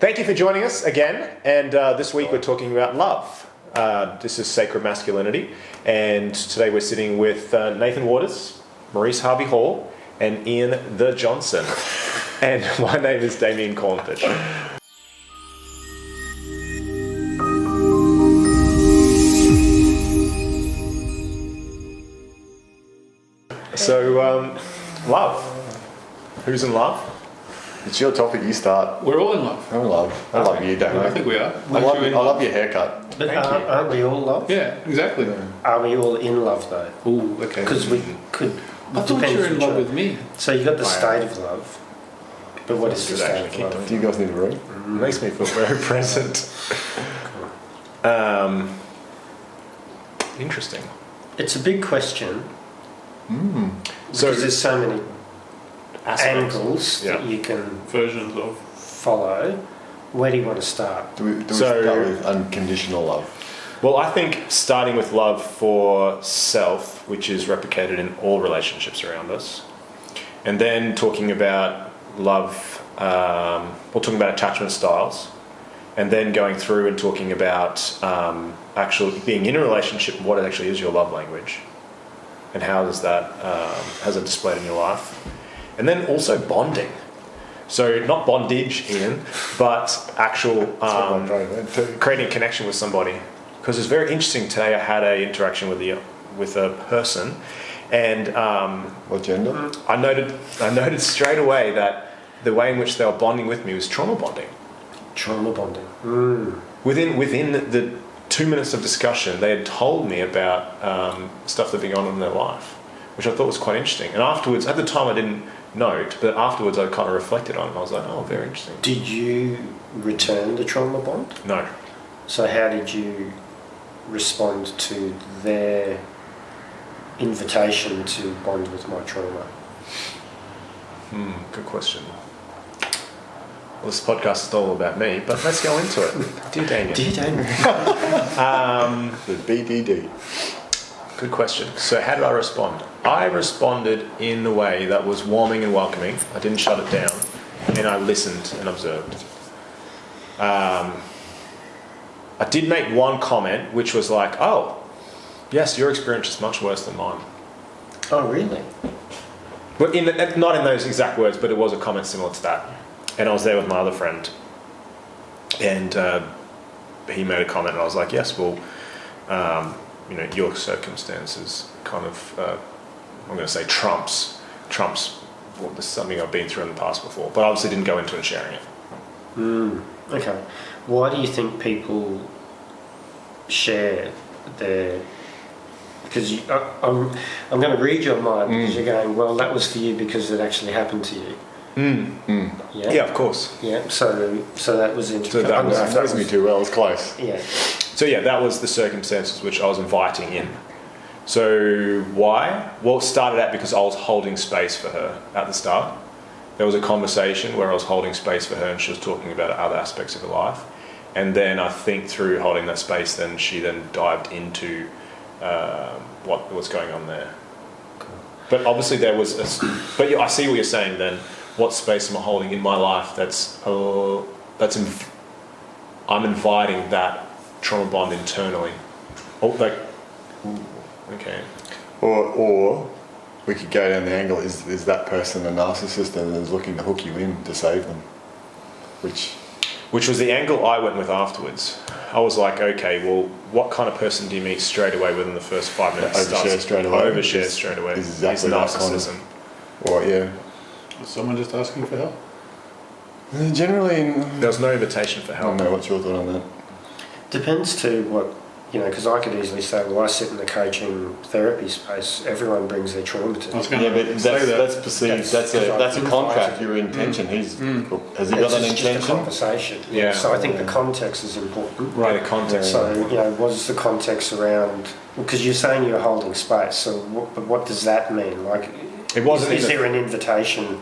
thank you for joining us again. And this week we're talking about love. This is Sacred Masculinity. And today we're sitting with Nathan Waters, Maurice Harvey-Hall, and Ian the Johnson. And my name is Damien Cornfish. So, love. Who's in love? It's your topic, you start. We're all in love. I'm in love. I love you, don't I think we are. I love your haircut. But aren't we all love? Yeah, exactly. Are we all in love though? Ooh, okay. Because we could. I thought you were in love with me. So you got the state of love. But what is the state of love? Do you guys need a room? Makes me feel very present. Interesting. It's a big question. So Because there's so many aspects. angles that you can Versions of. follow. Where do you want to start? Do we So- start with unconditional love? Well, I think starting with love for self, which is replicated in all relationships around us, and then talking about love, or talking about attachment styles, and then going through and talking about actually being in a relationship, what actually is your love language, and how does that has it displayed in your life, and then also bonding. So not bondage, Ian, but actual creating a connection with somebody. Because it's very interesting. Today I had an interaction with a person, and What gender? I noted straight away that the way in which they were bonding with me was trauma bonding. Trauma bonding. Within the 2 minutes of discussion, they had told me about stuff that had been going on in their life, which I thought was quite interesting. And afterwards, at the time I didn't note, but afterwards I kind of reflected on it and I was like, oh, very interesting. Did you return the trauma bond? No. So how did you respond to their invitation to bond with my trauma? Good question. Well, this podcast is all about me, but let's go into it. Dear Damien. Dear Damien. The BDD. Good question. So how did I respond? I responded in a way that was warming and welcoming. I didn't shut it down, and I listened and observed. I did make one comment, which was like, oh, yes, your experience is much worse than mine. Oh, really? But not in those exact words, but it was a comment similar to that. And I was there with my other friend, and he made a comment, and I was like, yes, well, your circumstances kind of, I'm going to say trumps well, this is something I've been through in the past before, but obviously didn't go into it sharing it. Okay. Why do you think people share their... Because I'm going to read your mind because you're going, well, that was for you because it actually happened to you. Yeah? Yeah, of course. Yeah, so that was interesting. So that Knows me too well, it's close. Yeah. So yeah, that was the circumstances which I was inviting in. So why? Well, it started out because I was holding space for her at the start. There was a conversation where I was holding space for her and she was talking about other aspects of her life. And then I think through holding that space, then she then dived into what was going on there. Cool. But obviously there was I see what you're saying then. What space am I holding in my life I'm inviting that trauma bond internally. Okay. Or we could go down the angle, is that person a narcissist and is looking to hook you in to save them? Which was the angle I went with afterwards. I was like, okay, well, what kind of person do you meet straight away within the first 5 minutes? Overshare straight away. Overshare straight away. Is exactly It's narcissism. Or yeah. Is someone just asking for help? Generally, There was no invitation for I help. don't know, what's your thought on that? Depends to what, because I could easily say, well, I sit in the coaching therapy space, everyone brings their trauma to I was me. going Yeah, to but say that. that's perceived. That's a contract. Your intention. Has he got It's an just a intention? conversation. Yeah. So I think the context is important. Right, the context. So, what's the context around... Because you're saying you're holding space, so what does that mean? Like, It wasn't is even- there an invitation?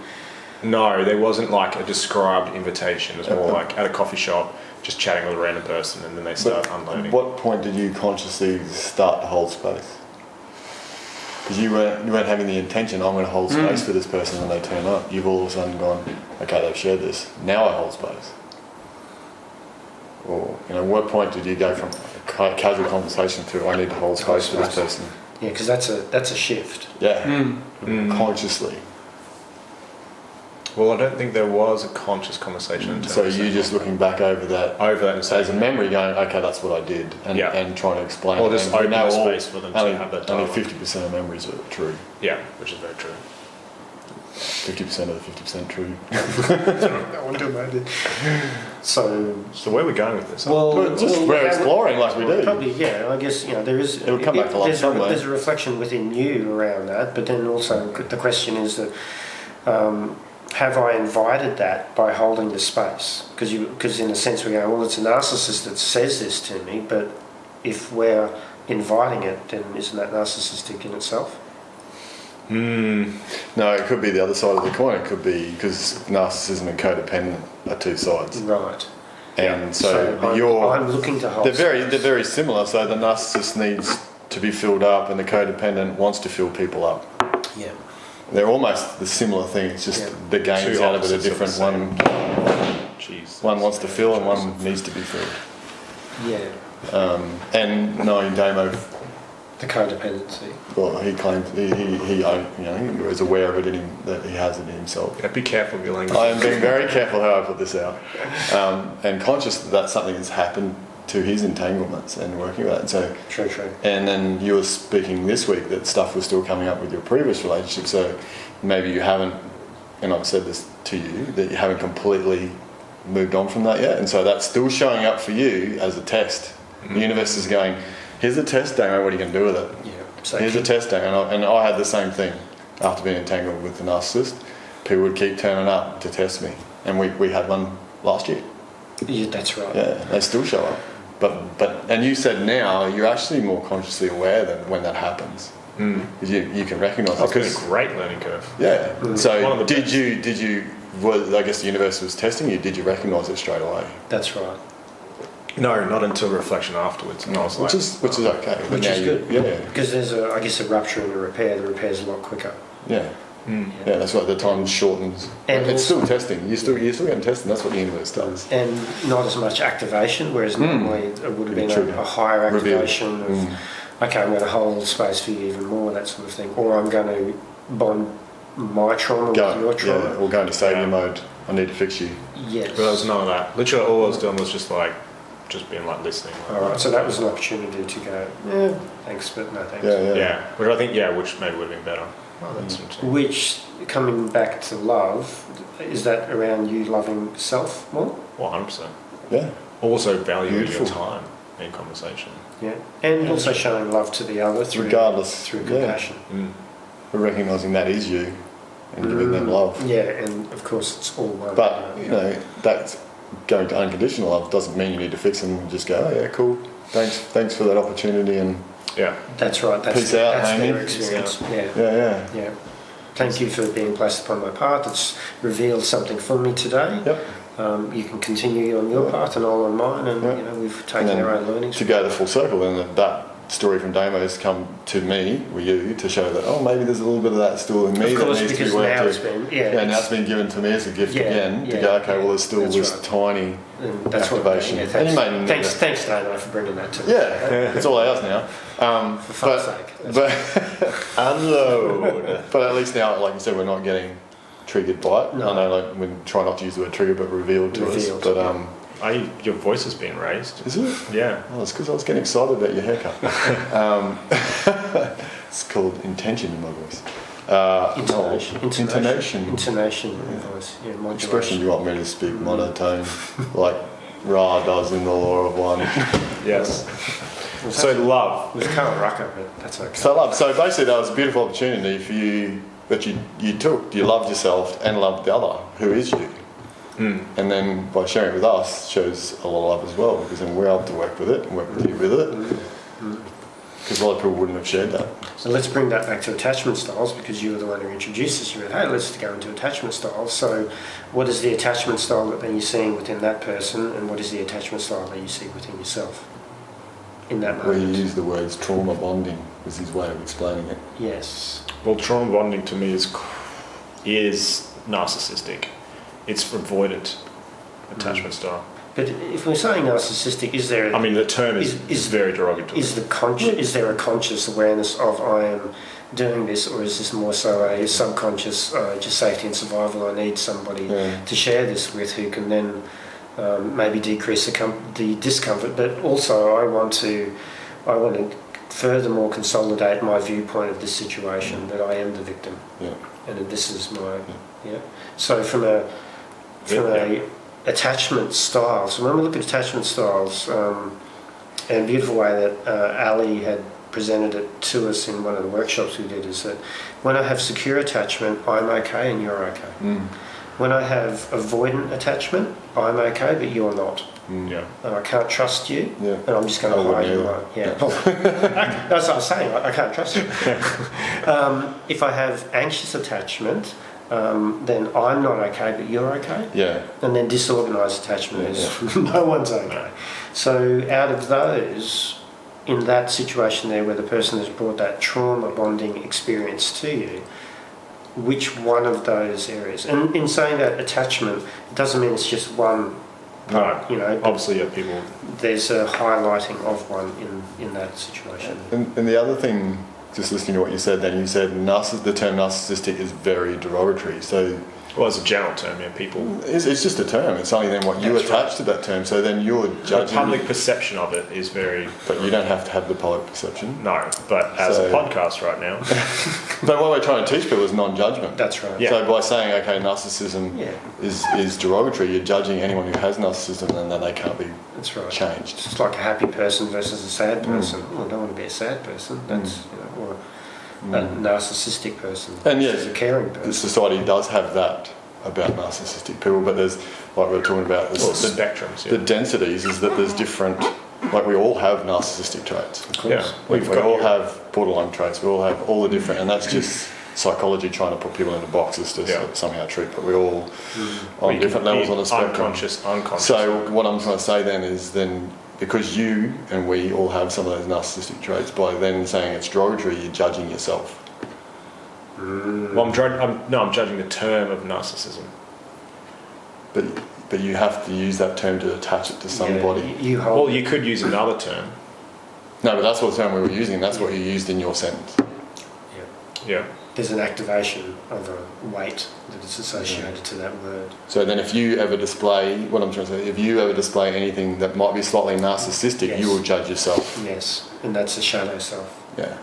No, there wasn't like a described invitation. It was more like at a coffee shop, just chatting with a random person, and then they start unloading. At what point did you consciously start to hold space? Because you weren't having the intention, I'm going to hold space for this person when they turn up. You've all of a sudden gone, okay, they've shared this. Now I hold space. Or, what point did you go from a casual conversation to I need to hold space for this person? Yeah, because that's a shift. Yeah, Mm. consciously. Well, I don't think there was a conscious conversation. In terms So of you just looking back over that and as a saying, memory, going, okay, that's what I did, and trying to explain. or it. just And we open know the all- space for them to have that only dialogue. 50% of memories are true. Yeah, which is very true. 50% of the 50% true. I want to know that. So So where are we going with this? We're exploring like we do. Probably, yeah. I guess there is. It'll come back to life somewhere. There's a reflection within you around that, but then also the question is that have I invited that by holding the space? Because in a sense we're going, well, it's a narcissist that says this to me, but if we're inviting it, then isn't that narcissistic in itself? No, it could be the other side of the coin. It could be because narcissism and codependent are two sides. Right. And so I'm looking to hold. they're very similar. So the narcissist needs to be filled up, and the codependent wants to fill people up. Yeah. They're almost the similar thing. It's just the gains Two out of it are opposites of the different. same. Jeez. One wants to fill, and one needs to be filled. Yeah. And knowing Damo, The codependency. well, he claims he was aware of it that he has it in himself. Yeah, be careful with your language. I am being very careful how I put this out, and conscious that that's something that's happened to his entanglements and working with that. So, True. and then you were speaking this week that stuff was still coming up with your previous relationship. So maybe you haven't, and I've said this to you, that you haven't completely moved on from that yet, and so that's still showing up for you as a test. The universe is going, here's a test, Damo, what are you going to do with it? Yeah. So Here's a test, Damo. And I had the same thing after being entangled with the narcissist. People would keep turning up to test me, and we had one last year. Yeah, that's right. Yeah, they still show up. But and you said now you're actually more consciously aware than when that happens. Because you can recognise it. It's been a great learning curve. Yeah. One So of the did best. you? Well, I guess the universe was testing you. Did you recognise it straight away? That's right. No, not until reflection afterwards. And I was like, Which is okay. But Which now is good. Yeah. Because there's I guess a rupture and a repair. The repair's a lot quicker. Yeah. Yeah, that's why the time shortens. And it's also- still testing. You're still getting tested. That's what the universe does. And not as much activation, whereas normally it would have been a higher Reveal. activation of, okay, I'm going to hold space for you even more, that sort of thing. Or I'm going to bond my trauma with your trauma. Yeah, or go into savior mode. I need to fix you. Yes. but there was none of that. Literally, all I was doing was just being like listening. All right, so that was an opportunity to go, yeah, thanks, but no thanks. Yeah. Which I think, which maybe would have been better. Oh, that's interesting. Which, coming back to love, is that around you loving self more? Well, 100%. Yeah. Also valuing Beautiful. your time in conversation. Yeah. And also showing love to the other through compassion. We're recognising that is you and giving them love. Yeah, and of course it's all one. But, that's going to unconditional love doesn't mean you need to fix them and just go, oh yeah, cool. Thanks for that opportunity and Yeah. That's right. Peace out, that's Amy. their experience. Yeah. yeah. Thank you for being placed upon my path. It's revealed something for me today. Yep. You can continue on your path and I'll on mine, and we've taken And then our own learnings. To go the full circle, then that story from Damo has come to me, with you, to show that, maybe there's a little bit of that still in me Of course, that needs to because be worked now to. it's been Now it's been given to me as a gift Yeah, again, to yeah, go, okay, well, there's still that's this right. tiny And that's activation. What, And you may need thanks, that. thanks, Dano, for bringing that to me. Yeah, it's all ours now. For fuck's sake. But Unload. but at least now, like you said, we're not getting triggered by it. No. I know, we try not to use the word trigger, but revealed to Revealed, us. But Your voice has been raised. is it? Yeah. Oh, it's because I was getting excited about your haircut. It's called intention in my voice. Intonation. Intonation in voice. Yeah, modulation. Expression you want me to speak monotone, like Ra does in the Law of One. Yes. So love. It was Carl Rucker, but that's okay. So love. So basically, that was a beautiful opportunity for you that you took. You loved yourself and loved the other, who is you. And then by sharing it with us, shows a lot of love as well, because then we're able to work with it and work with you with it. Because a lot of people wouldn't have shared that. So let's bring that back to attachment styles, because you were the one who introduced us. You went, hey, let's go into attachment styles. So what is the attachment style that then you're seeing within that person, and what is the attachment style that you see within yourself in that Where you moment? use the words trauma bonding was his way of explaining it. Yes. Well, trauma bonding to me is narcissistic. It's avoidant attachment style. But if we're saying narcissistic, is there? I mean, the term is very derogatory. Is there a conscious awareness of I am doing this, or is this more so a subconscious, just safety and survival? I need somebody to share this with who can then maybe decrease the discomfort, but also I want to furthermore consolidate my viewpoint of this situation, that I am the victim, and that this is my So from a attachment style. So when we look at attachment styles, and a beautiful way that Ali had presented it to us in one of the workshops we did is that when I have secure attachment, I'm okay and you're okay. When I have avoidant attachment, I'm okay but you're not. And I can't trust you, and I'm just going to hide you. That's what I'm saying. I can't trust you. If I have anxious attachment, then I'm not okay but you're okay. And then disorganised attachment is no one's okay. So out of those, in that situation there where the person has brought that trauma bonding experience to you, which one of those areas? And in saying that attachment, it doesn't mean it's just one part, Obviously, people. There's a highlighting of one in that situation. And the other thing, just listening to what you said then, you said the term narcissistic is very derogatory. So, Well, it's a general term, people. It's just a term. It's only then what you attach to that term. So then you're judging. The public perception of it is very. But you don't have to have the public perception. No, but as a podcast right now. But what we're trying to teach people is non-judgment. That's right. Yeah. So by saying, okay, narcissism is derogatory, you're judging anyone who has narcissism and that they can't be changed. It's like a happy person versus a sad person. Well, I don't want to be a sad person. That's or a narcissistic person. And a caring person. Society does have that about narcissistic people, but there's, like we were talking about, the spectrums. The densities is that there's different. Like we all have narcissistic traits. Of course. We all have borderline traits. We all have all the different, and that's just psychology trying to put people into boxes to somehow treat. But we all on different levels on the spectrum. Unconscious. So what I'm trying to say then is because you and we all have some of those narcissistic traits, by then saying it's derogatory, you're judging yourself. Well, I'm judging the term of narcissism. But you have to use that term to attach it to somebody. You could use another term. No, but that's what term we were using. That's what you used in your sentence. Yeah. There's an activation of a weight that is associated to that word. So then if you ever display, what I'm trying to say, if you ever display anything that might be slightly narcissistic, you will judge yourself. Yes, and that's a shadow self. Yeah.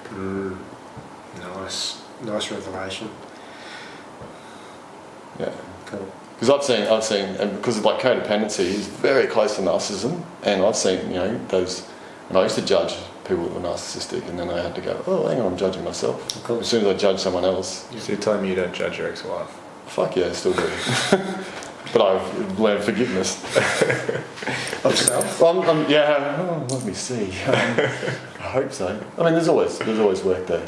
Nice revelation. Yeah. Cool. Because I've seen, and because like codependency is very close to narcissism, and I've seen, those, and I used to judge people that were narcissistic, and then I had to go, oh, hang on, I'm judging myself. Of course. As soon as I judge someone else. So you're telling me you don't judge your ex-wife? Fuck yeah, I still do. But I've learned forgiveness. Of self? Let me see. I hope so. I mean, there's always work there.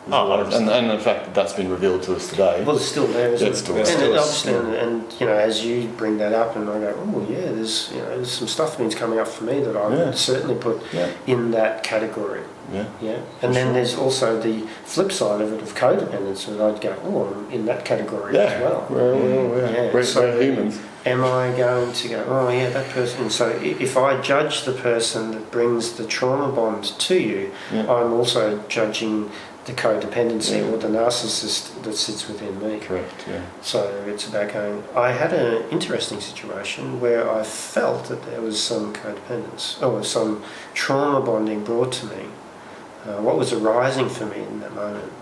And the fact that's been revealed to us today. Well, it's still there, isn't it? It's still there. And as you bring that up, and I go, oh yeah, there's some stuff that's coming up for me that I would certainly put in that category. Yeah. And then there's also the flip side of it of codependence, and I'd go, oh, I'm in that category as well. We're humans. Am I going to go, oh yeah, that person? So if I judge the person that brings the trauma bond to you, I'm also judging the codependency or the narcissist that sits within me. Correct, yeah. So it's about going, I had an interesting situation where I felt that there was some codependence or some trauma bonding brought to me. What was arising for me in that moment?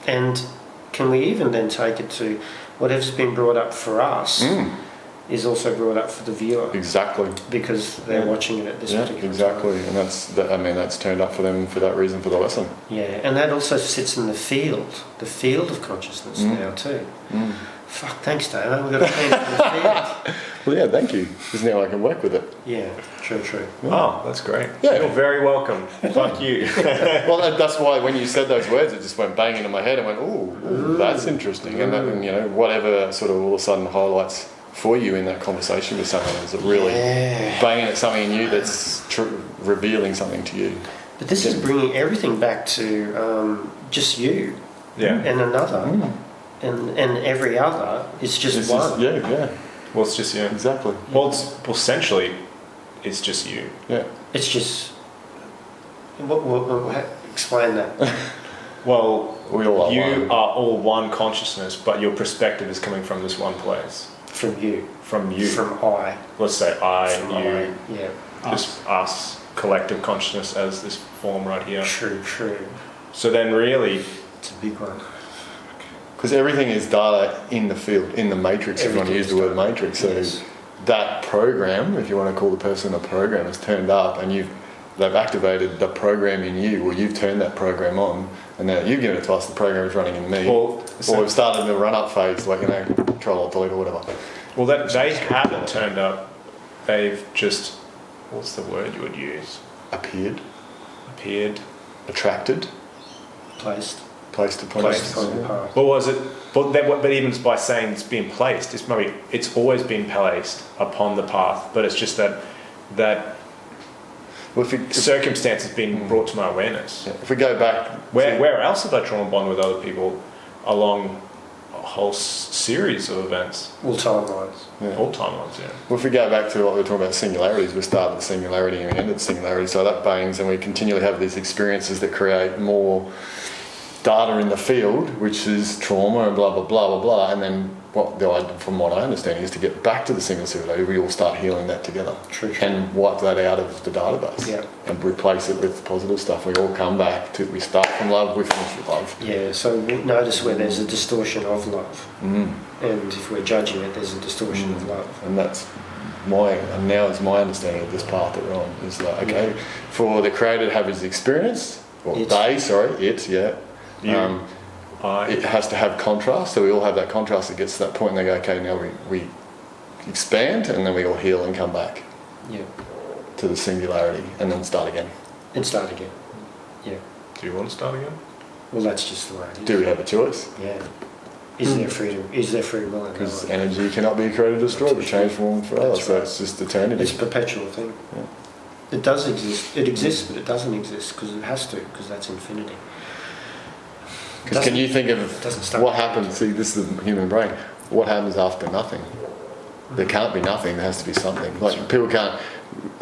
And can we even then take it to whatever's been brought up for us is also brought up for the viewer. Exactly. Because they're watching it at this particular time. And that's turned up for them for that reason, for the lesson. Yeah, and that also sits in the field of consciousness now too. Fuck, thanks Dana, we've got to change the field. Well, yeah, thank you, because now I can work with it. Yeah, true. Yeah. Oh, that's great. Yeah. You're very welcome. Fuck you. Well, that's why when you said those words, it just went bang into my head. I went, ooh, that's interesting. And that, whatever sort of all of a sudden highlights for you in that conversation with someone, is it really banging at something in you that's revealing something to you? But this is bringing everything back to just you and another, and every other is just one. Yeah. Well, it's just exactly. Well, essentially, it's just you. Yeah. It's just. Explain that. Well, We all are you one. are all one consciousness, but your perspective is coming from this one place. From you. From you. From I. Let's say I, From you, I. Yeah. just us, collective consciousness as this form right here. True. So then really, It's a big one. Because everything is data in the field, in the matrix, if you want to use the word matrix. So Yes. that program, if you want to call the person a program, has turned up and they've activated the program in you, or you've turned that program on, and now you've given it to us, the program is running in me. Well, or we've started the run-up phase, like, control alt delete or whatever. well, that they haven't turned up. They've just, what's the word you would use? Appeared, Attracted. Placed placed upon on the path. What was it? But even by saying it's been placed, it's always been placed upon the path. But it's just that Well, if circumstance has been brought to my awareness. we go back, Where else have I drawn bond with other people along a whole series of events? All timelines. All timelines, yeah. well, if we go back to what we were talking about singularities, we started the singularity and we ended the singularity, so that bangs, and we continually have these experiences that create more data in the field, which is trauma and blah blah blah blah blah, and then from what I understand is to get back to the single singularity, we all start healing that together. True. And wipe that out of the database. Yeah. And replace it with positive stuff. We all come back to, we start from love, we finish with love. Yeah, so we notice where there's a distortion of love. Mm. And if we're judging it, there's a distortion of love. And now it's my understanding of this path that we're on. Is like, okay, for the creator to have his experience, You. it has to have contrast, so we all have that contrast that gets to that point and they go, okay, now we expand and then we all heal and come back Yeah. to the singularity and then start again. And start again. Yeah. Do you want to start again? Well, that's just the way it is. Do we have a choice? Yeah. Is there freedom? Is there free will in that Because one? energy cannot be created or destroyed, we change from one for other, That's so right. it's just eternity. It's a perpetual thing. Yeah. It does exist. It exists, but it doesn't exist because it has to, because that's infinity. Because can you think It of doesn't start what with happens? See, this is the human brain. What happens after nothing? There can't be nothing. There has to be something. Like people can't.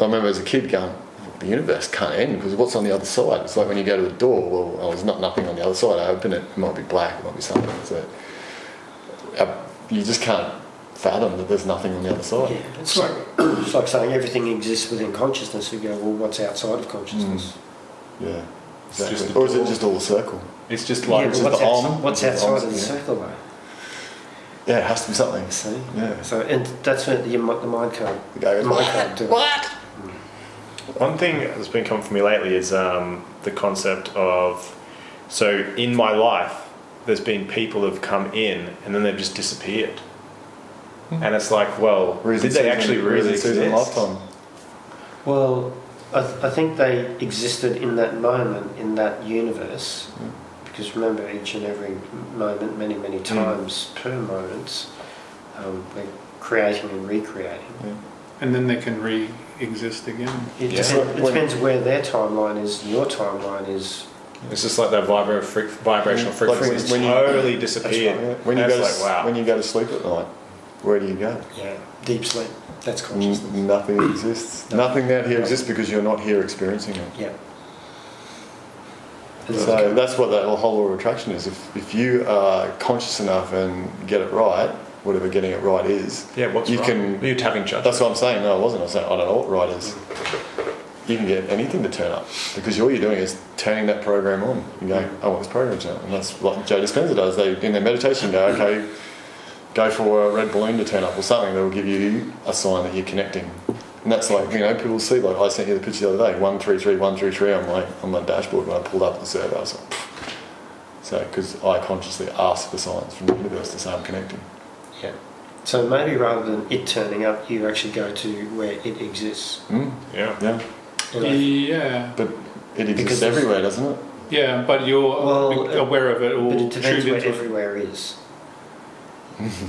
I remember as a kid going, the universe can't end because what's on the other side? It's like when you go to a door. Well, there's not nothing on the other side. I open it. It might be black. It might be something. So you just can't fathom that there's nothing on the other side. Yeah, it's like saying everything exists within consciousness. We go, well, what's outside of consciousness? Yeah. It's Exactly. just a Or is it door. just all a circle? It's just Yeah, like but just what's, the what's arm, outside just of the yeah. circle, though? Yeah, it has to be something. See? Yeah. So, and that's what the mind can't. The guy goes, The mind can't do it. What? one thing that's been coming for me lately is the concept of, so in my life, there's been people who've come in and then they've just disappeared. And it's like, well, Reason did they season- actually really reason season exist? lifetime. Well, I think they existed in that moment, in that universe, because remember, each and every moment, many, many times per moment, we're creating and recreating. And then they can re-exist again. It, Yeah. it depends where their timeline is, and your timeline is. It's just like that vibrational Like frequency when you- totally disappeared. Yeah. When you And go it's to, like, wow. when you go to sleep at night, where do you go? Yeah, deep sleep. That's consciousness. Nothing exists. Nothing out here exists because you're not here experiencing it. Yeah. So that's what that whole law of attraction is. If you are conscious enough and get it right, whatever getting it right is, Yeah, what's you right? can. You're having judgment. That's what I'm saying. No, I wasn't. I was saying I don't know what right is. You can get anything to turn up because all you're doing is turning that program on and going, I want this program to turn up. And that's what Joe Dispenza does. They in their meditation go, okay, go for a red balloon to turn up or something that will give you a sign that you're connecting. And that's like, people see, like I sent you the picture the other day, 133 on my dashboard when I pulled up the server. I was like, pfft. So, because I consciously asked for signs from the universe to say I'm connecting. Yeah. So maybe rather than it turning up, you actually go to where it exists. Yeah. Yeah. And Yeah, But it exists Because everywhere, doesn't it? yeah, but you're aware of it but all, it depends tuned where into it, everywhere is.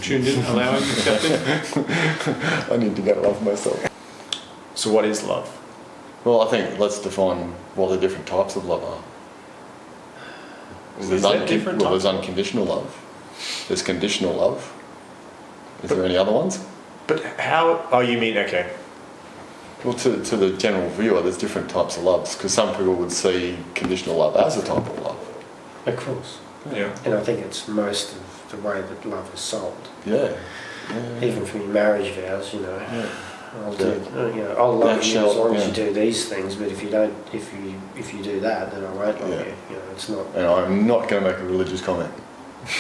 tuned in, allowing, accepting. I need to get love myself. So what is love? Well, I think let's define what the different types of love are. Is there different There's types? unconditional love. There's conditional love. Is there any other ones? But how? Oh, you mean okay? Well, to the general viewer, there's different types of loves, because some people would see conditional love as a type of love. Of course. Yeah. And I think it's most of the way that love is sold. Yeah. Even from your marriage vows, you know. Yeah. I'll love you as long as yeah. you do these things, but if you don't, if you do that, then I won't love Yeah. you. You know, it's not. And I'm not going to make a religious comment.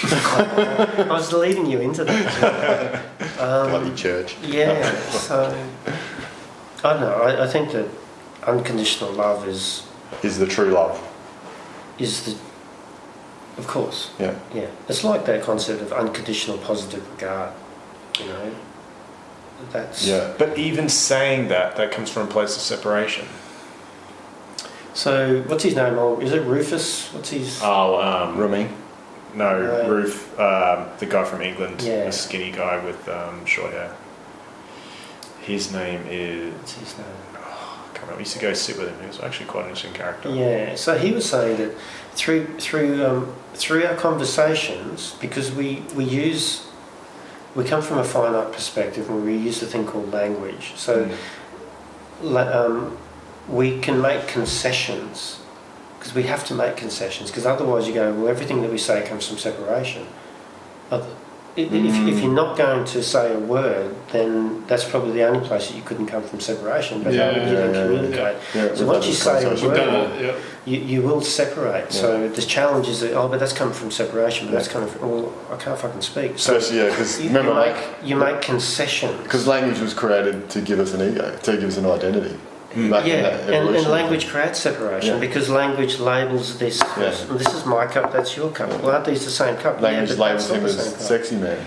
I was leading you into that. Bloody church. Yeah. So I don't know. I think that unconditional love is Is the true love. the, of course. Yeah. Yeah. It's like that concept of unconditional positive regard. You know. That's. Yeah. But even saying that comes from a place of separation. So what's his name? Oh, is it Rufus? What's his? Rumi. No, Right. Ruth, the guy from England, Yeah. the skinny guy with short hair. His name is. What's his name? I can't remember. I used to go sit with him. He was actually quite an interesting character. Yeah, so he was saying that through our conversations, because we come from a finite perspective and we use a thing called language. So we can make concessions, because we have to make concessions, because otherwise you go, well, everything that we say comes from separation. If you're not going to say a word, then that's probably the only place that you couldn't come from separation. But how would you then communicate? Yeah, So once you say a word, Yeah. you will separate. Yeah. So the challenge is that, but that's coming from separation, but that's coming from, well, I can't fucking speak. So Especially, yeah, because you remember, make concessions. because language was created to give us an ego, to give us an identity. Back in that And evolution. language creates separation, Yeah. because language labels this. Yeah. This is my cup, that's your cup. Well, aren't these the same cup? Language but labels that's him not as the same cup. sexy man.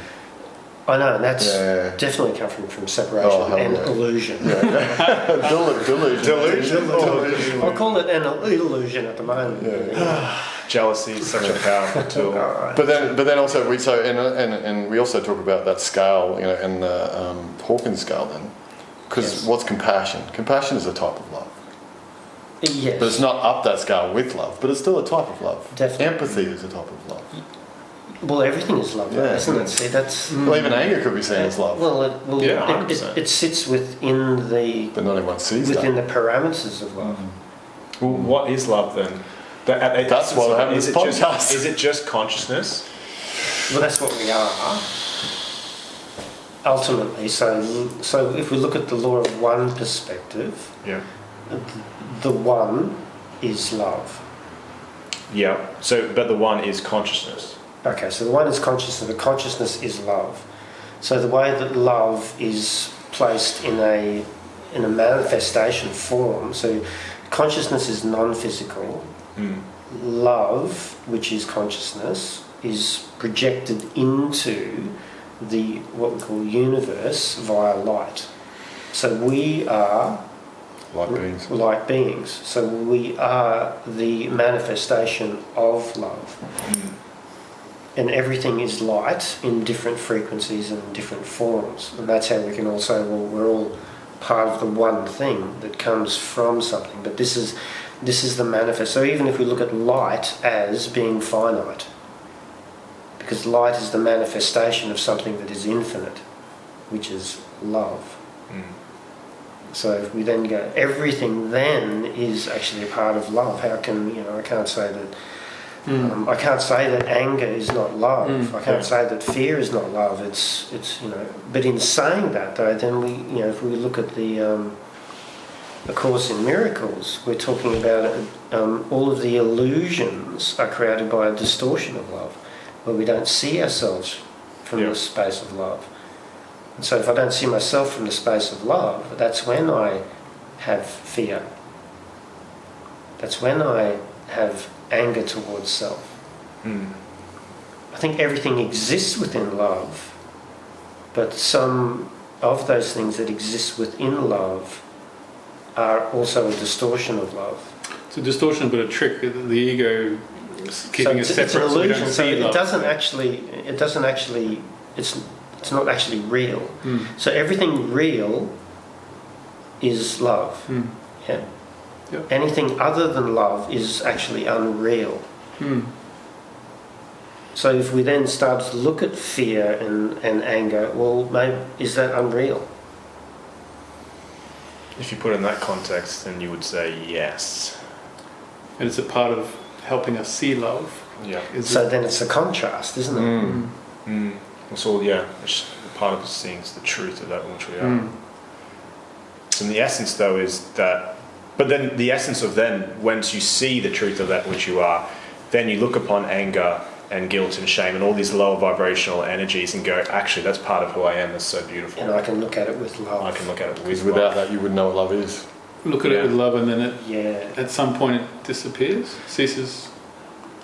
I know, and that's Yeah. definitely coming from separation Oh, hell and yeah. illusion. Delusion. I'll call it an illusion at the moment. Yeah. Jealousy is such a powerful tool. All right. But then also we also talk about that scale, you know, and the Hawkins scale then, because Yes. what's compassion? Compassion is a type of love, Yes. but it's not up that scale with love, but it's still a type of love. Definitely. Empathy is a type of love. Well, everything is love, Yeah. isn't it? See, that's. Well, even anger could be seen as love, Well, Yeah, 100%. it sits within the but not everyone sees within that. the parameters of love. Well, what is love then? That's why we're having this podcast. Is it just consciousness? Well, that's what we are. Ultimately, so if we look at the law of one perspective, Yeah. the one is love. Yeah. So, but the one is consciousness. Okay, so the one is consciousness, the consciousness is love. So the way that love is placed in a manifestation form, so consciousness is non-physical, love, which is consciousness, is projected into the what we call universe via light. So we are Like beings. like beings. So we are the manifestation of love. And everything is light in different frequencies and different forms. And that's how we can all say, well, we're all part of the one thing that comes from something. But this is the manifest. So even if we look at light as being finite, because light is the manifestation of something that is infinite, which is love. So if we then go, everything then is actually a part of love. How can, I can't say that I can't say that anger is not love. I can't say that fear is not love. It's But in saying that, though, then we, if we look at the Course in Miracles, we're talking about all of the illusions are created by a distortion of love, where we don't see ourselves from the space of love. And so if I don't see myself from the space of love, that's when I have fear. That's when I have anger towards self. I think everything exists within love, but some of those things that exist within love are also a distortion of love. It's a distortion, but a trick. The ego is keeping us separate. It's an illusion. So we don't So see it love. doesn't actually. It's not actually real. So everything real is love. Yeah. Yep. Anything other than love is actually unreal. So if we then start to look at fear and anger, well, maybe is that unreal? If you put it in that context, then you would say yes. And it's a part of helping us see love. Yeah. So then it's a contrast, isn't it? It's all, it's part of seeing the truth of that which we are. So the essence, though, is that, but then the essence of then, once you see the truth of that which you are, then you look upon anger and guilt and shame and all these lower vibrational energies and go, actually, that's part of who I am. That's so beautiful. And I can look at it with love. I can look at it with Because without love. that, you wouldn't know what love is. Look at it with love, and then at some point it disappears, ceases.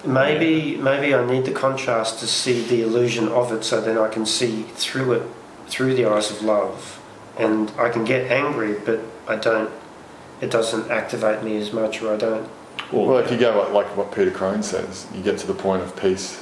Maybe I need the contrast to see the illusion of it, so then I can see through it, through the eyes of love, and I can get angry, but I don't. It doesn't activate me as much, or I don't. Well, if you go like what Peter Crone says, you get to the point of peace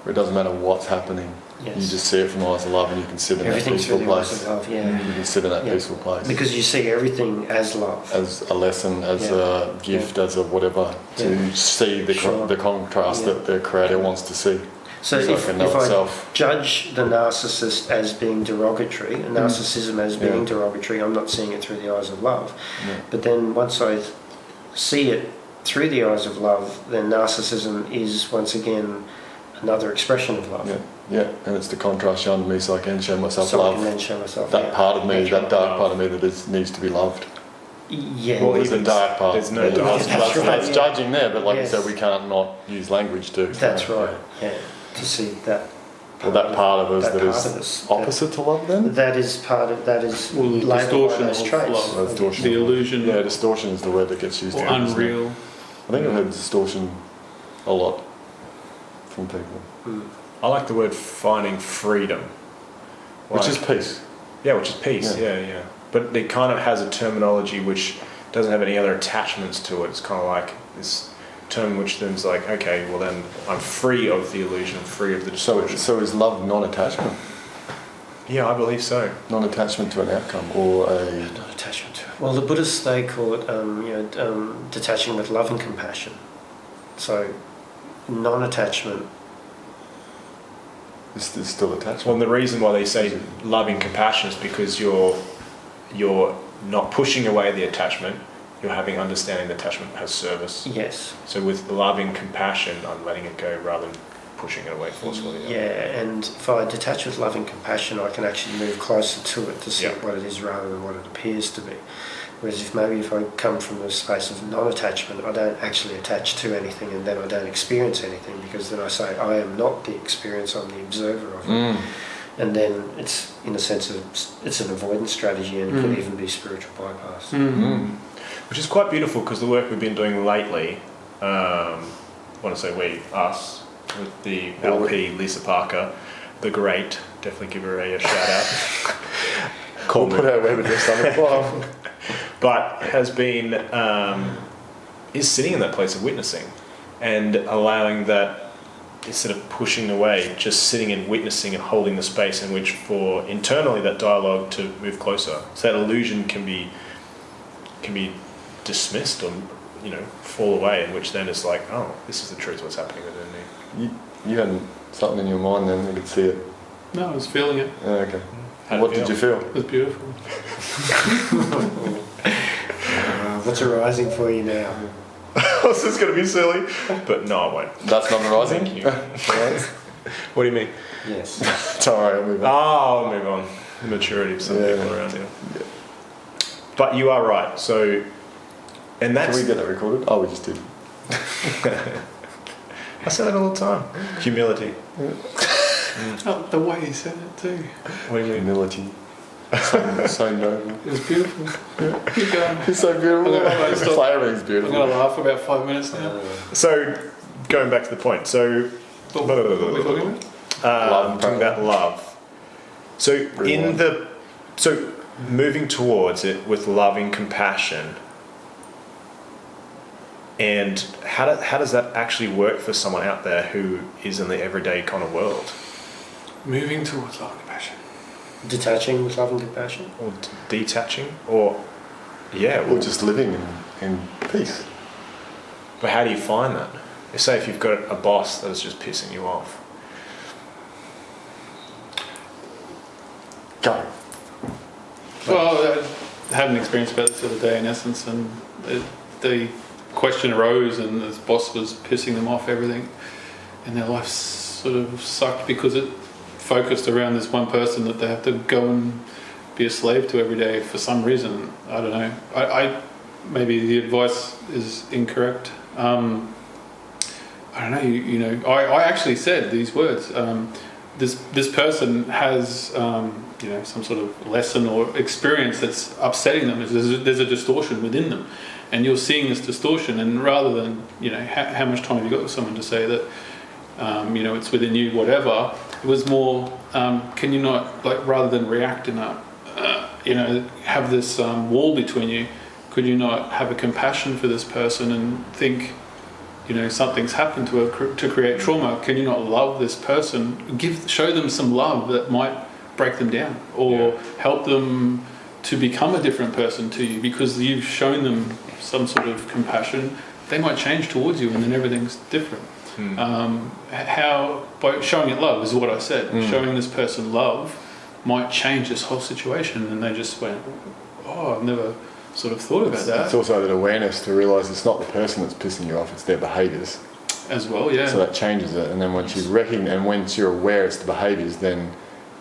where it doesn't matter what's happening. Yes. You just see it from the eyes of love, and you can sit in that Everything peaceful through the eyes place. of love, yeah. You can sit in that Yeah. peaceful place. Because you see everything as love. As a lesson, as a gift, as a whatever, to see the, Sure. the contrast Yeah. that the creator wants to see. So So if it can know I itself. judge the narcissist as being derogatory, and narcissism as being Yeah. derogatory, I'm not seeing it through the eyes of love. Yeah. But then once I see it through the eyes of love, then narcissism is once again another expression of love. Yeah, yeah, and it's the contrast shown to me so I can show myself So I love. can then show myself That part of me, natural that dark love. part of me that needs to be loved. Yeah. Well, There's a even dark part. there's no Yeah, dark that's, part. that's, That's that's right, judging there, but like Yes. you said, we can't not use language to. That's right. Yeah. To see that. Well, that part of us that that part is of us, opposite to love then? That is part of that is Well, the labelled by distortion those of traits. love. Well, distortion. The illusion. Yeah, distortion is the word that gets used Or here, isn't it? unreal. I think I've heard distortion a lot from people. I like the word finding freedom. Which Like- is peace. Yeah, which is peace. Yeah. But it kind of has a terminology which doesn't have any other attachments to it. It's kind of like this term which then is like, okay, well then I'm free of the illusion, I'm free of the So, distortion. so is love non-attachment? Yeah, I believe so. Non-attachment to an outcome or a... Not attachment to it. Well, the Buddhists, they call it detaching with love and compassion. So non-attachment. Is still attachment? Well, and the reason why they say loving compassion is because you're not pushing away the attachment, you're having understanding the attachment has service. Yes. So with loving compassion, I'm letting it go rather than pushing it away forcefully. Yeah, and if I detach with love and compassion, I can actually move closer to it to see Yeah. what it is rather than what it appears to be. Whereas if I come from a space of non-attachment, I don't actually attach to anything, and then I don't experience anything, because then I say I am not the experience, I'm the observer of it. And then it's, in a sense, it's an avoidance strategy, and it could even be spiritual bypass. Which is quite beautiful because the work we've been doing lately, I want to say we, us, with the LP Lisa Parker, the great, definitely give her a shout out. We'll put our web address on the bottom. But has been, is sitting in that place of witnessing and allowing that, instead of pushing away, just sitting and witnessing and holding the space in which for internally that dialogue to move closer. So that illusion can be dismissed or fall away, in which then it's like, oh, this is the truth, what's happening within me. You had something in your mind then, you could see it. No, I was feeling it. Yeah, okay. How'd What it did you feel? feel? It was beautiful. What's arising for you now? This is going to be silly, but no, I won't. That's not arising? Thank you. What do you mean? Yes. It's alright, I'll move on. Oh, I'll move on. The maturity of some people around here. Yeah. But you are right. So, and that's. Can we get that recorded? Oh, we just did. I say that all the time. Humility. Oh, the way he said it too. What do you mean? Humility. So noble. It was beautiful. Keep going. It's so beautiful. I'm gonna stop. Flavor's I'm beautiful. going to laugh for about 5 minutes now. So, going back to the point. So, What are we talking about? Love. talking about love. So Rewind. so moving towards it with loving compassion. And how does that actually work for someone out there who is in the everyday kind of world? Moving towards love and compassion. Detaching with love and compassion. Or detaching? Or, yeah. Or just living in peace. But how do you find that? Say if you've got a boss that is just pissing you off. Go. Well, had an experience about this the other day in essence, and the question arose, and the boss was pissing them off everything, and their life sort of sucked because it focused around this one person that they have to go and be a slave to every day for some reason. I don't know. I maybe the advice is incorrect. I don't know. You know, I actually said these words. This person has you know, some sort of lesson or experience that's upsetting them. There's a distortion within them, and you're seeing this distortion. And rather than, you know, how much time have you got with someone to say that, you know, it's within you, whatever. It was more, can you not, like, rather than react in a, you know, have this wall between you, could you not have a compassion for this person and think, you know, something's happened to her to create trauma? Can you not love this person? Show them some love that might break them down, or help them to become a different person to you because you've shown them some sort of compassion. They might change towards you, and then everything's different. How, by showing it love is what I said. Showing this person love might change this whole situation, and they just went, oh, I've never sort of thought about that. It's also that awareness to realise it's not the person that's pissing you off, it's their behaviours as well. Yeah. So that changes it, and then once you recognize, and once you're aware it's the behaviours, then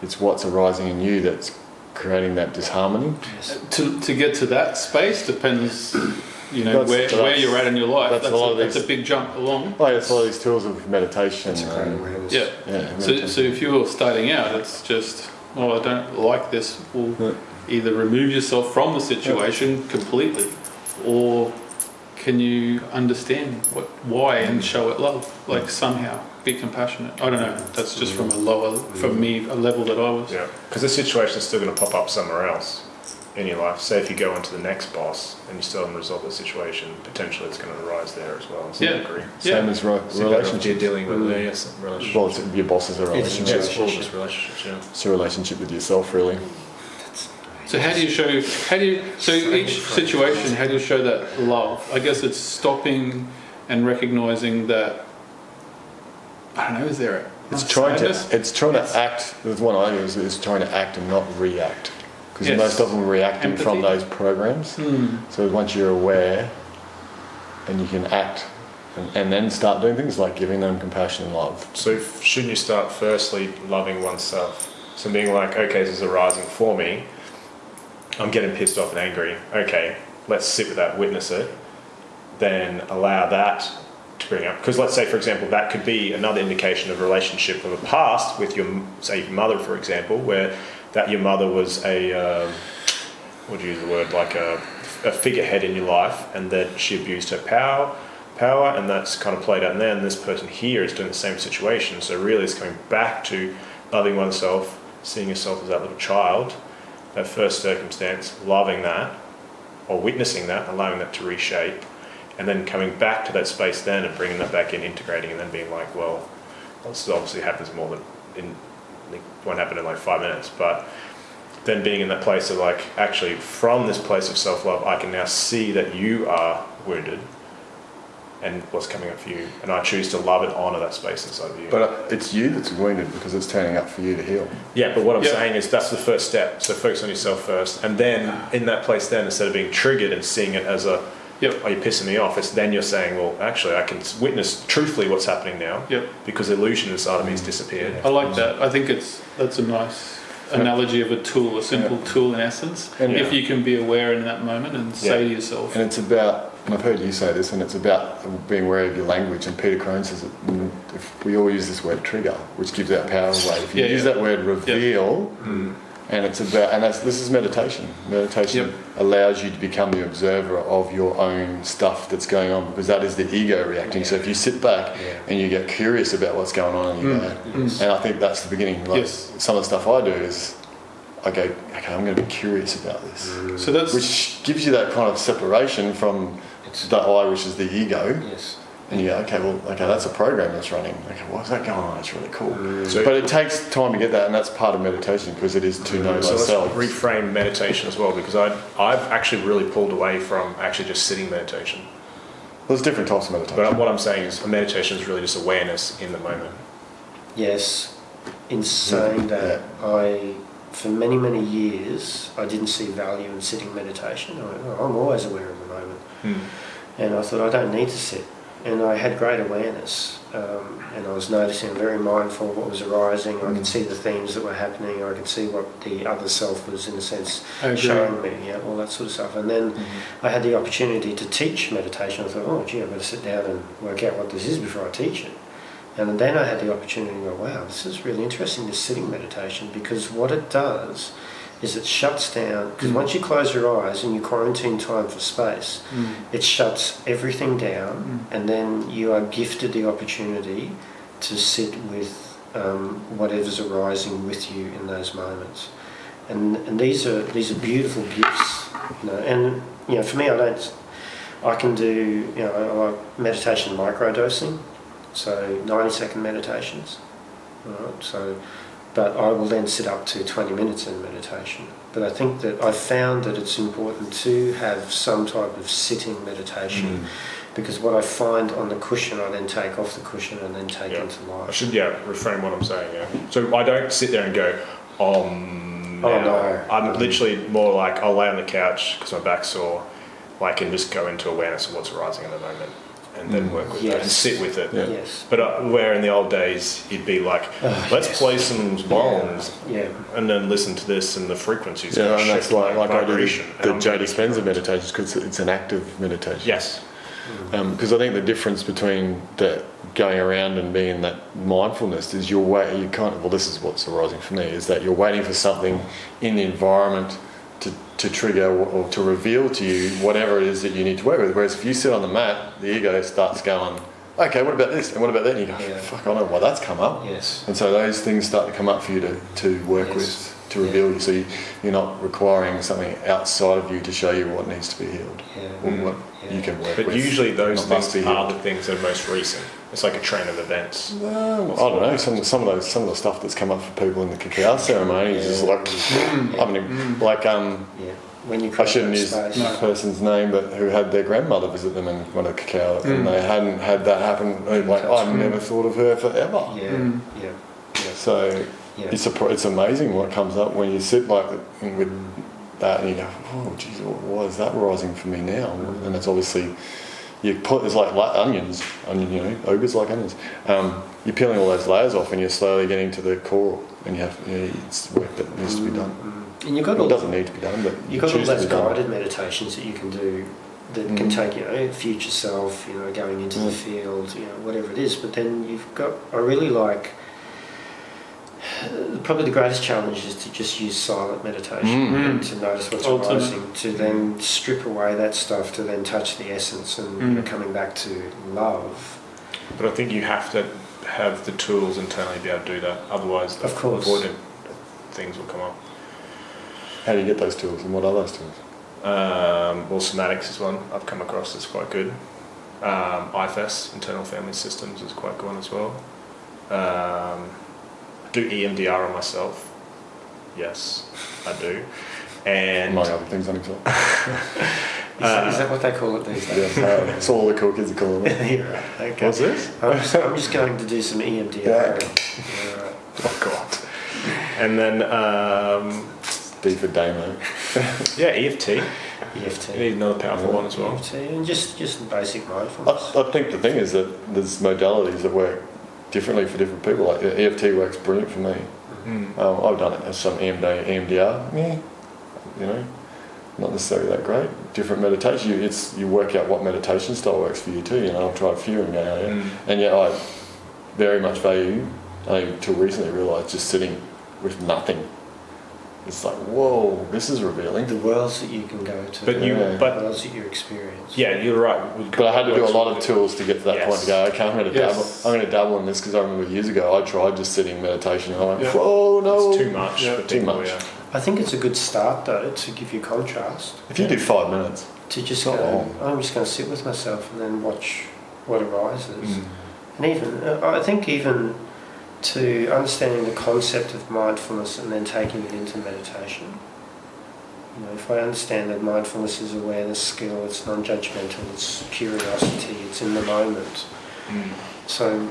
it's what's arising in you that's creating that disharmony. To get to that space depends, you know, where you're at in your life. That's a big jump along. Oh, yeah, it's all these tools of meditation. So if you're starting out, it's just, oh, I don't like this. Well, either remove yourself from the situation completely, or can you understand why and show it love? Like, somehow be compassionate. I don't know. That's just from a level that I was. Yeah, because the situation's still going to pop up somewhere else in your life. Say if you go into the next boss and you still haven't resolved the situation, potentially it's going to arise there as well. So agree. Same as relationships. You're dealing with relationships. Well, your boss is a relationship. It's all just relationships. Yeah. It's a relationship with yourself, really. So so each situation, how do you show that love? I guess it's stopping and recognizing that, I don't know, is there It's trying to act. There's one I use is trying to act and not react, because most of them are reacting from those programs. So once you're aware, and you can act, and then start doing things like giving them compassion and love. So shouldn't you start firstly loving oneself? So being like, okay, this is arising for me. I'm getting pissed off and angry. Okay, let's sit with that, witness it, then allow that to bring up. Because let's say, for example, that could be another indication of a relationship of a past with your mother, for example, where that your mother was what do you use the word, like a figurehead in your life, and that she abused her power, and that's kind of played out in there, and this person here is doing the same situation. So really it's coming back to loving oneself, seeing yourself as that little child, that first circumstance, loving that, or witnessing that, allowing that to reshape, and then coming back to that space then and bringing that back in, integrating, and then being like, well, this obviously happens more than it won't happen in like 5 minutes, but then being in that place of like, actually from this place of self-love, I can now see that you are wounded and what's coming up for you, and I choose to love and honour that space inside of you. But it's you that's wounded because it's turning up for you to heal. Yeah, but what I'm saying is that's the first step. So focus on yourself first, and then in that place, then instead of being triggered and seeing it as a, are you pissing me off? It's then you're saying, well, actually, I can witness truthfully what's happening now. Because the illusion inside of me has disappeared. I like that. I think that's a nice analogy of a tool, a simple tool in essence. And if you can be aware in that moment and say to yourself. And it's about, and I've heard you say this, and it's about being aware of your language. And Peter Crone says that if we all use this word trigger, which gives our power away. If you use that word reveal, and it's about, and this is meditation. Meditation allows you to become the observer of your own stuff that's going on, because that is the ego reacting. So if you sit back and you get curious about what's going on in your and I think that's the beginning. Like some of the stuff I do is I go, okay, I'm going to be curious about this. So that's, which gives you that kind of separation from the I, which is the ego. And you go, okay, that's a program that's running. Okay, what's that going on? It's really cool. But it takes time to get that, and that's part of meditation, because it is to know thyself. So let's reframe meditation as well, because I've actually really pulled away from actually just sitting meditation. There's different types of meditation. But what I'm saying is meditation is really just awareness in the moment. Yes. In saying that, for many, many years, I didn't see value in sitting meditation. I'm always aware of the moment. And I thought, I don't need to sit. And I had great awareness, and I was noticing, very mindful of what was arising. I could see the themes that were happening. I could see what the other self was, in a sense, showing me, all that sort of stuff. And then I had the opportunity to teach meditation. I thought, oh, gee, I've got to sit down and work out what this is before I teach it. And then I had the opportunity to go, wow, this is really interesting, this sitting meditation, because what it does is it shuts down, because once you close your eyes and you quarantine time for space, it shuts everything down, and then you are gifted the opportunity to sit with whatever's arising with you in those moments. And these are beautiful gifts, and for me, I can do, I like meditation microdosing, so 90-second meditations, right? But I will then sit up to 20 minutes in meditation. But I think that I've found that it's important to have some type of sitting meditation, because what I find on the cushion, I then take off the cushion and then take into life. I should reframe what I'm saying. So I don't sit there and go, no. I'm literally more like, I'll lay on the couch because my back's sore, and just go into awareness of what's arising in the moment. And then work with it and sit with it. Yeah. Yes. But where in the old days you'd be like, let's play some bombs, and then listen to this and the frequencies. Yeah, and that's like I do the Joe Dispenza Dispenza meditations, because it's an active meditation. Yes. Because I think the difference between the going around and being in that mindfulness is this is what's arising for me, is that you're waiting for something in the environment to trigger or to reveal to you whatever it is that you need to work with. Whereas if you sit on the mat, the ego starts going, okay, what about this? And what about that? And you go, fuck, I don't know why that's come up. Yes. And so those things start to come up for you to work with, to reveal you. So you're not requiring something outside of you to show you what needs to be healed or what you can work with. But usually those things are the things that are most recent. It's like a train of events. I don't know. Some of the stuff that's come up for people in the cacao ceremony is just like, When you I shouldn't use the person's name, but who had their grandmother visit them in one of the cacao, and they hadn't had that happen. Like, I've never thought of her forever. So it's amazing what comes up when you sit with that, and you go, oh, geez, why is that rising for me now? And it's obviously it's like onions, ogres like onions. You're peeling all those layers off, and you're slowly getting to the core, and it's work that needs to be done. And you've got it doesn't need to be done, but you've got all those guided meditations that you can do that can take future self, going into the field, whatever it is. But then you've got, I really like, probably the greatest challenge is to just use silent meditation and to notice what's arising, to then strip away that stuff, to then touch the essence and coming back to love. But I think you have to have the tools internally to be able to do that. Otherwise, the avoided things will come up. How do you get those tools, and what are those tools? Well, somatics is one I've come across that's quite good. IFS, internal family systems, is quite good one as well. Do EMDR on myself. Yes, I do. And among other things on himself. Is that what they call it these days? That's all the cool kids are calling it. Right, okay. What's this? I'm just going to do some EMDR. Yeah. Oh God. And then D for Damo. EFT. EFT. You need another powerful one as well. EFT, and just basic mindfulness. I think the thing is that there's modalities that work differently for different people. Like EFT works brilliant for me. I've done it as some EMDR. Not necessarily that great. Different meditation. You work out what meditation style works for you too. I've tried a few and go, and yet I very much value. I until recently realised just sitting with nothing. It's like, whoa, this is revealing. The worlds that you can go to, but the worlds that you experience. Yeah, you're right. But I had to do a lot of tools to get to that point to go, okay, I'm going to dabble in this, because I remember years ago I tried just sitting meditation and I went, whoa, no. It's too much. Yeah, too much. I think it's a good start though to give you contrast. If you do 5 minutes. To just go, I'm just going to sit with myself and then watch what arises. And I think even to understanding the concept of mindfulness and then taking it into meditation. If I understand that mindfulness is awareness, skill, it's non-judgmental, it's curiosity, it's in the moment. So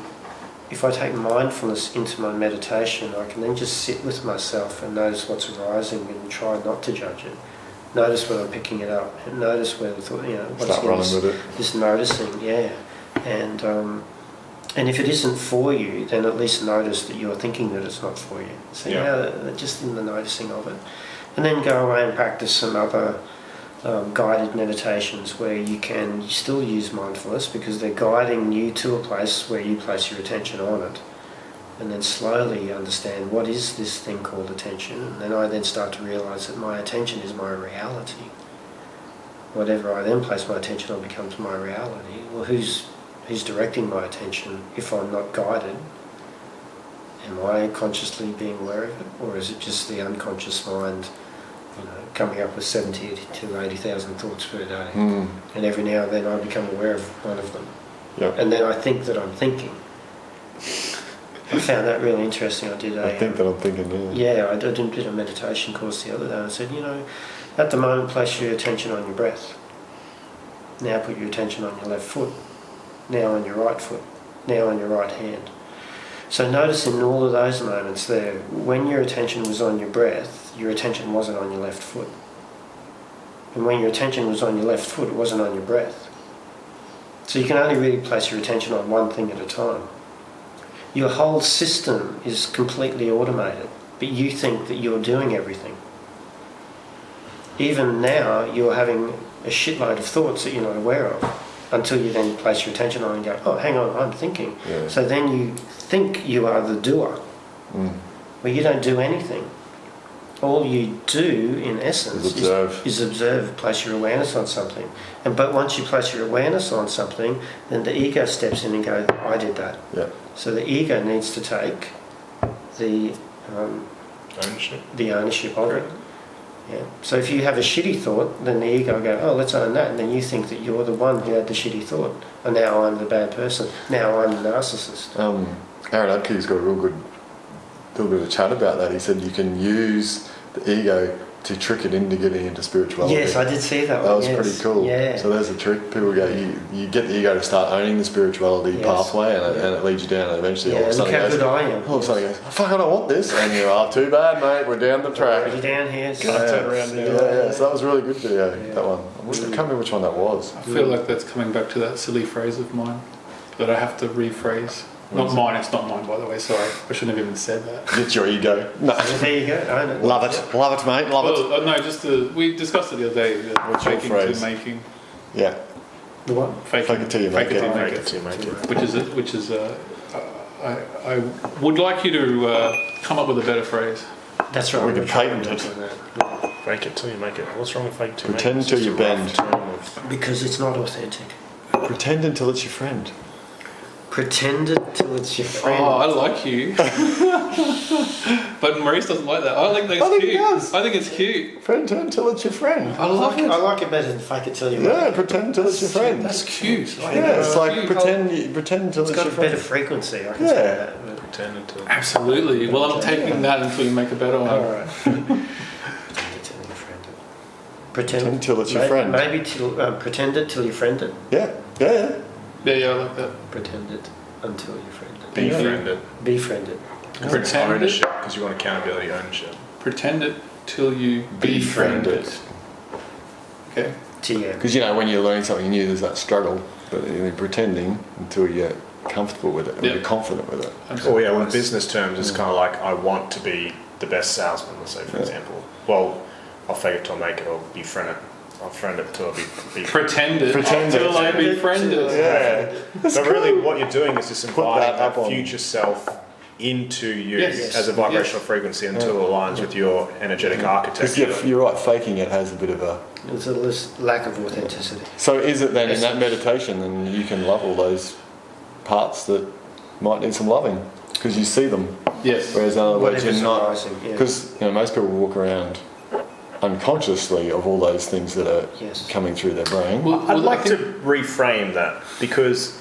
if I take mindfulness into my meditation, I can then just sit with myself and notice what's arising and try not to judge it. Notice when I'm picking it up, and notice where the thought, Start running with it. This noticing, yeah. And if it isn't for you, then at least notice that you're thinking that it's not for you. So just in the noticing of it. And then go away and practice some other guided meditations where you still use mindfulness because they're guiding you to a place where you place your attention on it. And then slowly understand what is this thing called attention. And then I then start to realise that my attention is my reality. Whatever I then place my attention on becomes my reality. Well, who's directing my attention if I'm not guided? Am I consciously being aware of it? Or is it just the unconscious mind coming up with 70 to 80,000 thoughts per day? And every now and then I become aware of one of them. Yep. And then I think that I'm thinking. I found that really interesting. I think that I'm thinking, yeah, I did a meditation course the other day and I said, at the moment place your attention on your breath. Now put your attention on your left foot. Now on your right foot. Now on your right hand. So notice in all of those moments there, when your attention was on your breath, your attention wasn't on your left foot. And when your attention was on your left foot, it wasn't on your breath. So you can only really place your attention on one thing at a time. Your whole system is completely automated, but you think that you're doing everything. Even now, you're having a shitload of thoughts that you're not aware of, until you then place your attention on and go, oh, hang on, I'm thinking. Yeah. So then you think you are the doer. Well, you don't do anything. All you do, in essence, is observe, place your awareness on something. But once you place your awareness on something, then the ego steps in and goes, I did that. Yeah. So the ego needs to take the ownership of it. Yeah. So if you have a shitty thought, then the ego will go, oh, let's own that. And then you think that you're the one who had the shitty thought. And now I'm the bad person. Now I'm the narcissist. Aaron Upke's got a little bit of chat about that. He said you can use the ego to trick it into getting into spirituality. Yes, I did see that one. That was pretty cool. Yeah. So there's a trick. People go, you get the ego to start owning the spirituality pathway, and it leads you down, and eventually all of a sudden look how good I am. all of a sudden he goes, oh, fuck, I don't want this. And you're, oh, too bad, mate, we're down the track. Already down here. So turn around there. Yeah, so that was a really good video, that one. I can't remember which one that was. I feel like that's coming back to that silly phrase of mine that I have to rephrase. Not mine, it's not mine, by the way, sorry. I shouldn't have even said that. It's your ego. No. There you go. Own it. Love it, mate, love it. No, just we discussed it the other day. What's your faking phrase? to making. Yeah. The what? Fake it till you make it. Make it till you make it. Which is I would like you to come up with a better phrase. That's right. We can patent it. Fake it till you make it. What's wrong with fake it till you make it? Pretend It's till just you a rough bend. term of- Because it's not authentic. Pretend until it's your friend. Pretend it till it's your friend. Oh, I like you. But Maurice doesn't like that. I think that's I think cute. he does. I think it's cute. Pretend until it's your friend. I love it. I like it better than fake it till you make Yeah, it. pretend till it's your friend. That's cute. Yeah, it's like Cute. pretend until It's it's got your a better friend. frequency, I can Yeah. say that. but- Pretend until. Absolutely. Well, I'm taking that until you make a better one. All right. Pretend it till your friend. Pretend till it's your friend. Maybe pretend it till you friend it. Yeah. Yeah, I like that. Pretend it until you friend it. Befriended. Befriend it. Pretend it. Ownership, because you want accountability, ownership. Pretend it till you befriend it. Okay. TM. Because when you learn something new, there's that struggle, but you're pretending until you get comfortable with it, and Yeah. you're confident with it. Oh yeah, well, in business terms, it's kind of like I want to be the best salesman, let's say, for example. Well, I'll fake it till I make it, or befriend it. I'll friend it till I be Pretend it Pretend it. till I befriend it. Yeah. But really, what you're doing is just that inviting up that on- future self into you Yes. as a vibrational frequency until it aligns with your energetic Because architecture. you're right, faking it has a bit of a... There's a lack of authenticity. So is it then in that meditation, then you can love all those parts that might need some loving, because you see them. Yes. Whereas in other words, you're Whatever's not... arising, yeah. Because most people walk around unconsciously of all those things that are Yes. coming through their brain. Well, I'd I like think- to reframe that, because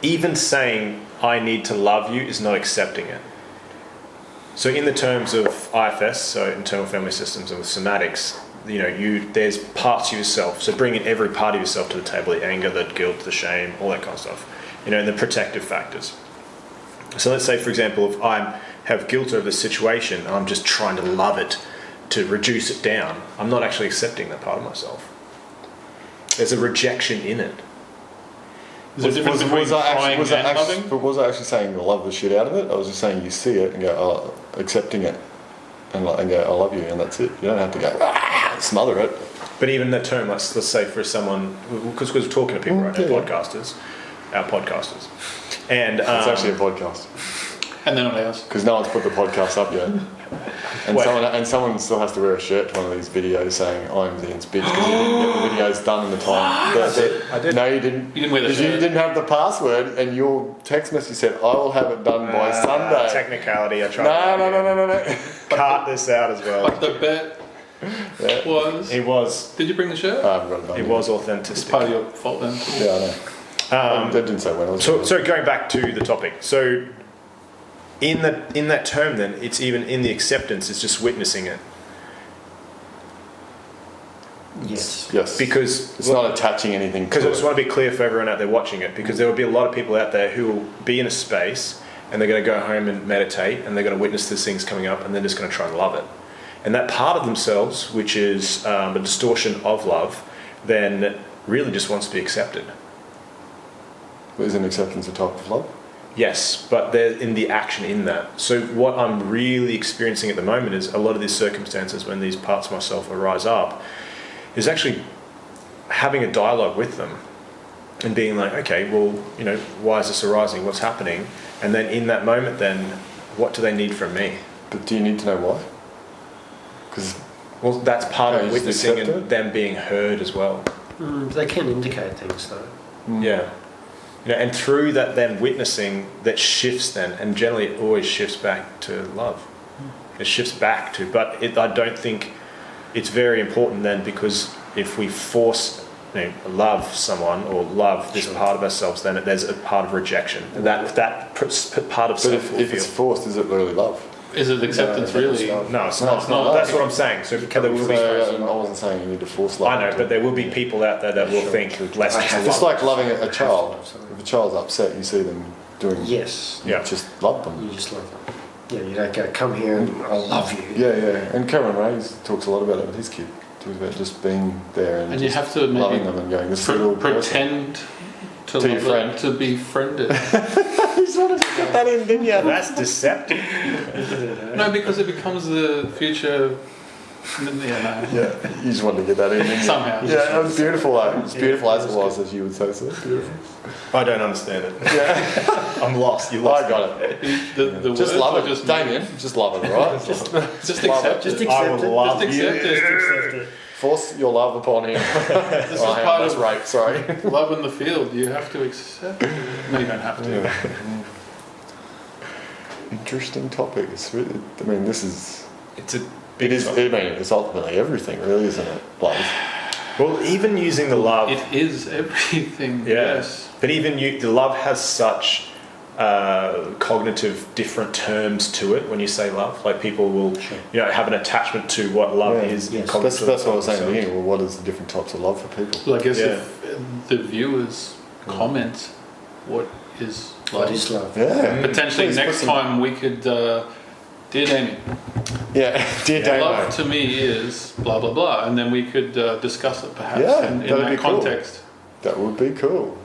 even saying I need to love you is not accepting it. So in the terms of IFS, so internal family systems, and with somatics, there's parts of yourself. So bringing every part of yourself to the table: the anger, the guilt, the shame, all that kind of stuff. And the protective factors. So let's say, for example, if I have guilt over the situation and I'm just trying to love it to reduce it down, I'm not actually accepting that part of myself. There's a rejection in it. Is there a difference between crying and loving? But was I actually saying you love the shit out of it? I was just saying you see it and go, oh, accepting it, and go, I love you, and that's it. You don't have to go, smother it. But even that term, let's say for someone, because we're talking to people right now, our podcasters, and it's actually a podcast. And they're not ours. Because no one's put the podcast up yet. And someone still has to wear a shirt to one of these videos saying, I'm Ian's bitch, because you didn't get the videos done in the time. I did. No, you didn't. You didn't wear the shirt. You didn't have the password, and your text message said, I will have it done by Sunday. Technicality, I tried. No. Cart this out as well. But the bet was... It was. Did you bring the shirt? I haven't got it done. It was authentic. Part of your fault then. Yeah, I know. I didn't say when. So going back to the topic. So in that term then, it's even in the acceptance, it's just witnessing it. Yes. Because it's not attaching anything. Because I just want to be clear for everyone out there watching it, because there will be a lot of people out there who will be in a space and they're going to go home and meditate and they're going to witness these things coming up and they're just going to try and love it. And that part of themselves, which is a distortion of love, then really just wants to be accepted. Isn't acceptance a type of love? Yes, but they're in the action in that. So what I'm really experiencing at the moment is a lot of these circumstances when these parts of myself arise up is actually having a dialogue with them and being like, okay, well, why is this arising? What's happening? And then in that moment then, what do they need from me? But do you need to know why? Because that's part of just witnessing accept and them being heard as well. They can indicate things though. Yeah. And through that then witnessing, that shifts then, and generally it always shifts back to love. It shifts back to, but I don't think it's very important then, because if we force love someone or love this part of ourselves, then there's a part of rejection. And that part of self will if it's forced, is it really love? Is it acceptance really? No, it's not. That's what I'm saying. So there will be. I wasn't saying you need to force love. I know, but there will be people out there that will think less just love. It's like loving a child. If a child's upset, you see them doing. Yes. Yeah. Just love them. You just love them. Yeah, you don't go, come here and I'll love you. Yeah. And Cameron Ray talks a lot about it with his kid. Talks about just being there and you have to loving them and going, this little pretend to your friend. To be friended. You just wanted to get that in, didn't you? That's deceptive. No, because it becomes the future. Yeah, you just wanted to get that in, didn't you? Somehow. Yeah, it was beautiful though. It was beautiful as it was, as you would say. So beautiful. I don't understand it. Yeah. I'm lost. You lost. I got it. The Just words love are it, just Damien. Just love it, all right? Just love accept Just it. I accept will it. love Just you. accept it. Force your love upon him. This is part that's of rape. Sorry. love in the field. You have to accept it. No, you don't have to. Yeah. Interesting topic. It's really, I mean, this is. It's a It big is. topic. I mean, it's ultimately everything, really, isn't it? Love. Well, even using the love. It is everything. Yeah. Yes. But even the love has such cognitive different terms to it when you say love. Like people will, have an attachment to what love is. Yes. That's what I was saying at the beginning. Well, what is the different types of love for people? Well, I guess Yeah. if the viewers comment, what is love? What is love? Yeah. Potentially Please next put some- time we could, dear Damien, Yeah. Dear Damo. love to me is blah blah blah, and then we could discuss it perhaps Yeah, in that'd that be cool. context. That would be cool.